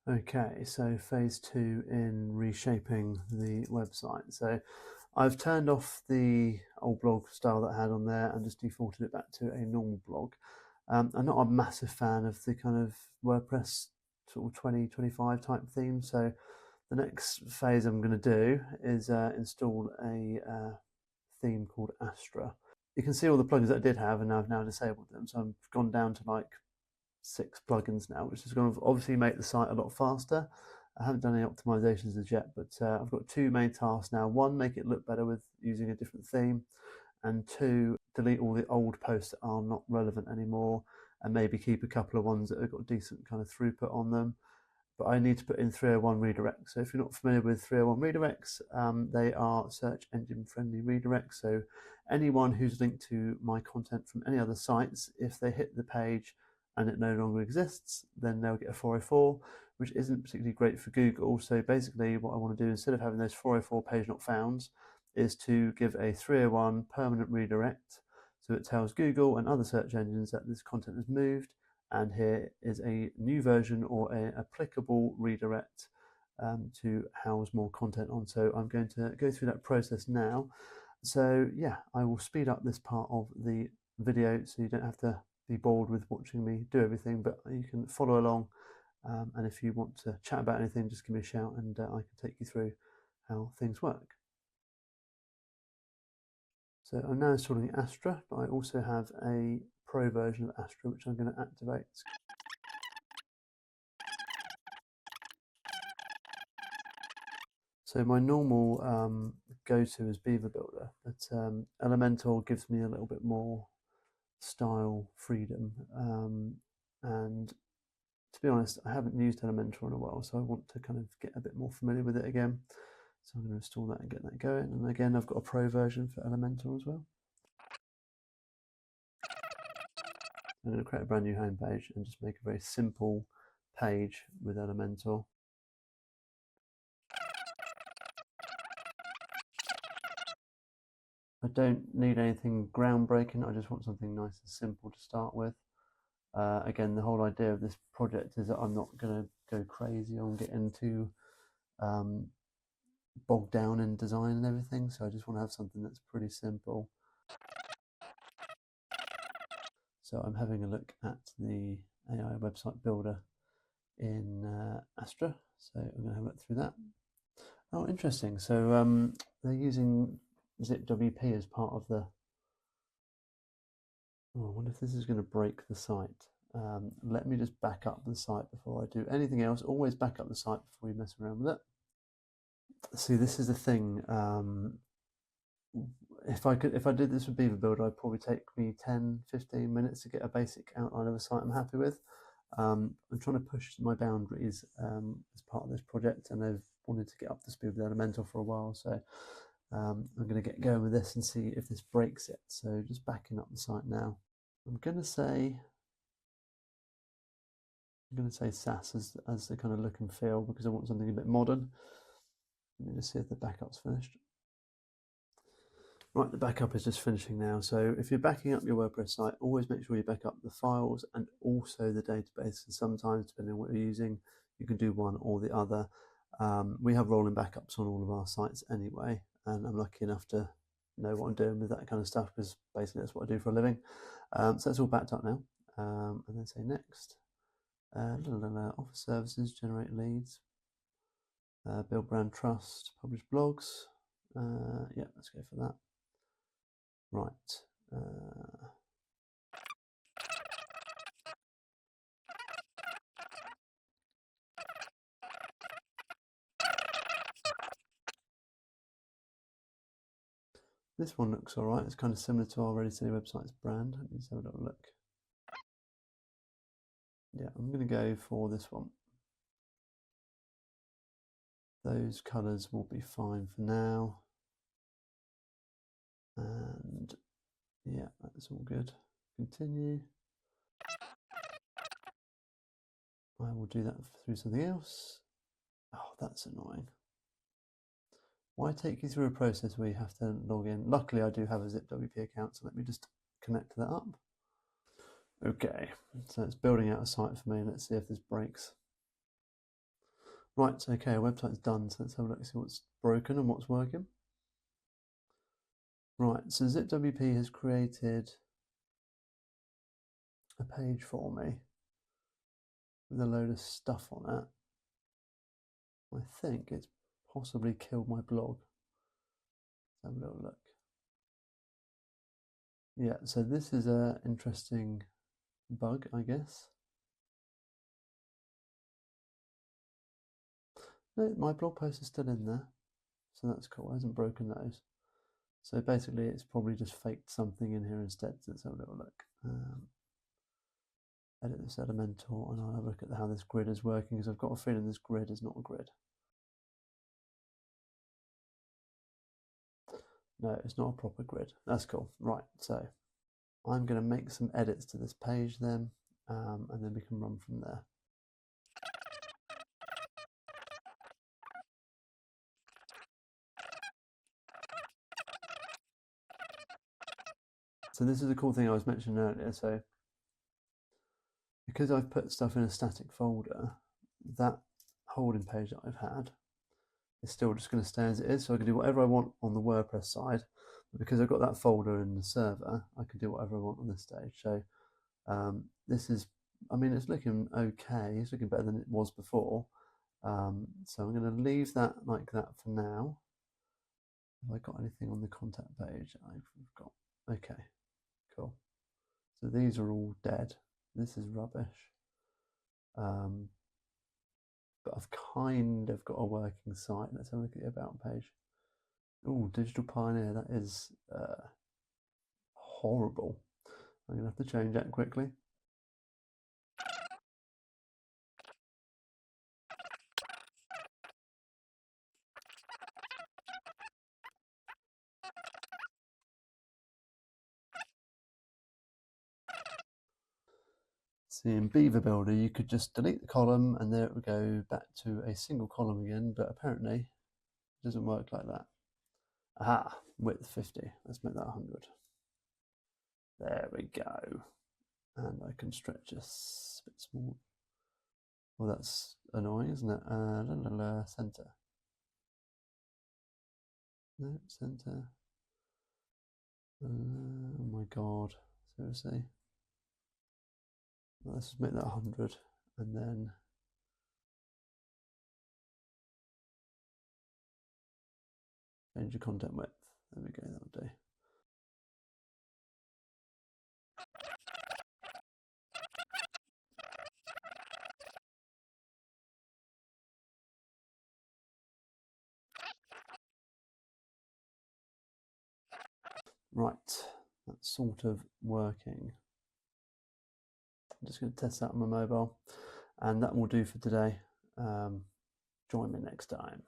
Okay, so phase 2 in reshaping the website. So I've turned off the old blog style that I had on there and just defaulted it back to a normal blog. I'm not a massive fan of the kind of WordPress sort of 2025 type theme, so the next phase I'm going to do is install a theme called Astra. You can see all the plugins that I did have, and I've now disabled them, so I've gone down to like 6 plugins now, which is going to obviously make the site a lot faster. I haven't done any optimizations as yet, but I've got 2 main tasks now. 1, make it look better with using a different theme, and 2, delete all the old posts that are not relevant anymore, and maybe keep a couple of ones that have got decent kind of throughput on them. But I need to put in 301 redirects. So if you're not familiar with 301 redirects, they are search engine friendly redirects. So anyone who's linked to my content from any other sites, if they hit the page and it no longer exists, then they'll get a 404, which isn't particularly great for Google. So basically what I want to do, instead of having those 404 page not founds, is to give a 301 permanent redirect. So it tells Google and other search engines that this content has moved, and here is a new version or an applicable redirect to house more content on. So I'm going to go through that process now. So yeah, I will speed up this part of the video so you don't have to be bored with watching me do everything, but you can follow along, and if you want to chat about anything, just give me a shout and I can take you through how things work. So I'm now installing Astra, but I also have a pro version of Astra which I'm going to activate. So my normal go-to is Beaver Builder, but Elementor gives me a little bit more style freedom, and to be honest, I haven't used Elementor in a while, so I want to kind of get a bit more familiar with it again. So I'm going to install that and get that going. And again, I've got a pro version for Elementor as well. I'm going to create a brand new homepage and just make a very simple page with Elementor. I don't need anything groundbreaking, I just want something nice and simple to start with. Again, the whole idea of this project is that I'm not going to go crazy on getting too bogged down in design and everything, so I just want to have something that's pretty simple. So I'm having a look at the AI website builder in Astra, so I'm going to have a look through that. Oh, interesting. So they're using ZipWP as part of the... Oh, I wonder if this is going to break the site. Let me just back up the site before I do anything else. Always back up the site before you mess around with it. See, this is the thing. If I did this with Beaver Builder, I'd probably take me 10-15 minutes to get a basic outline of a site I'm happy with. I'm trying to push my boundaries as part of this project, and I've wanted to get up to speed with Elementor for a while, so I'm going to get going with this and see if this breaks it. So just backing up the site now. I'm going to say SAS as the kind of look and feel, because I want something a bit modern. Let me just see if the backup's finished. Right, the backup is just finishing now. So if you're backing up your WordPress site, always make sure you back up the files and also the database. And sometimes, depending on what you're using, you can do one or the other. We have rolling backups on all of our sites anyway, and I'm lucky enough to know what I'm doing with that kind of stuff, because basically that's what I do for a living. So that's all backed up now. And then say next. Offer services, generate leads, build brand trust, publish blogs. Yeah, let's go for that. Right. This one looks all right. It's kind of similar to our Ready to Websites brand. Let me just have a little look. Yeah, I'm going to go for this one. Those colours will be fine for now. And yeah, that's all good. Continue. I will do that through something else. Oh, that's annoying. Why take you through a process where you have to log in? Luckily, I do have a ZipWP account, so let me just connect that up. Okay, so it's building out a site for me. Let's see if this breaks. Right, okay, our website's done, so let's have a look and see what's broken and what's working. Right, so ZipWP has created a page for me with a load of stuff on it. I think it's possibly killed my blog. Let's have a little look. Yeah, so this is an interesting bug, I guess. No, my blog post is still in there, so that's cool. It hasn't broken those. So basically, it's probably just faked something in here instead. So let's have a little look. Edit this Elementor, and I'll have a look at how this grid is working, because I've got a feeling this grid is not a grid. No, it's not a proper grid. That's cool. Right, so I'm going to make some edits to this page then, and then we can run from there. So this is a cool thing I was mentioning earlier. So because I've put stuff in a static folder, that holding page that I've had is still just going to stay as it is. So I can do whatever I want on the WordPress side, but because I've got that folder in the server, I can do whatever I want on this stage. So this is, I mean, it's looking okay. It's looking better than it was before. So I'm going to leave that like that for now. Have I got anything on the contact page? I've got, okay, cool. So these are all dead. This is rubbish. But I've kind of got a working site. Let's have a look at the about page. Oh, Digital Pioneer, that is horrible. I'm gonna have to change that quickly. See, in Beaver Builder, you could just delete the column and there it would go back to a single column again, but apparently it doesn't work like that. Aha, width 50. Let's make that 100. There we go. And I can stretch this a bit small. Well, that's annoying, isn't it? Center. No, center. Oh my god, seriously. Let's just make that 100 and then change the content width. There we go, that'll do. Right, that's sort of working. I'm just going to test that on my mobile, and that will do for today. Join me next time.